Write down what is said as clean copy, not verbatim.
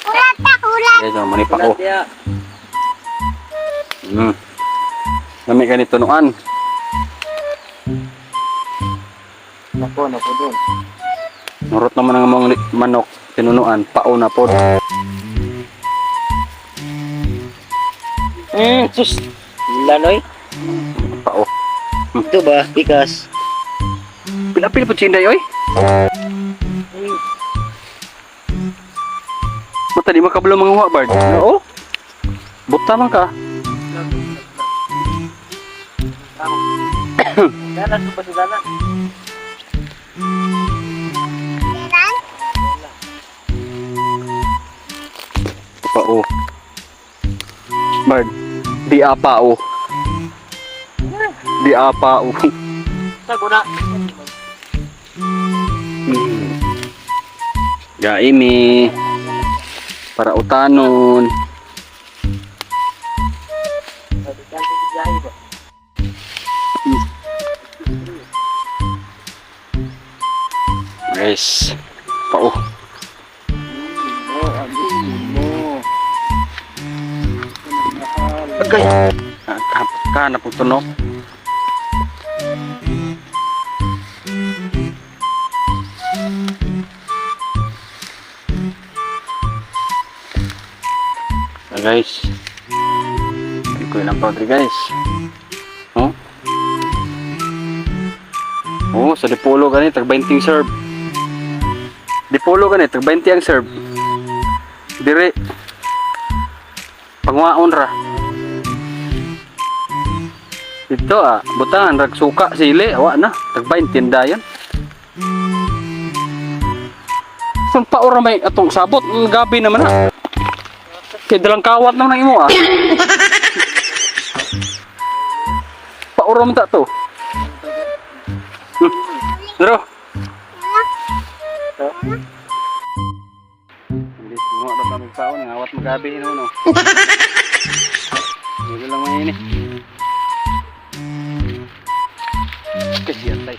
Guys, manipa ko. Nami ganito nuan. Nako doon. Nurot naman ang mga manok tinunuan, pao na po. Sus. Lanoy. Pao. Ito ba? Bigas. Pila-pila po chinday oy. Mata di makabalo mga wabard. Oo. Buta man ka. Dalan ko ba si dalan? Pao. Bard. Di apao. Di apao. Sago na. Gaimi. Para utanon. Guys. Pao. Agay. Kahanap po tunok. Guys, ko ilang powder guys. Oh, oh, sa dipolo ganit tag 20 serve. Dipolo ganit tag 20 ang serve. Dire pangwaon ra. Ito butangan rag suka sili awa na tag 20 dayan. Sang paora may atong sabot gabi naman na. Kaya dalang kawat lang ng imo Paura mo ta to. Dero. Hindi mo na kami paon ngawat magabi no. Hindi lang may ini. Kasi yatay.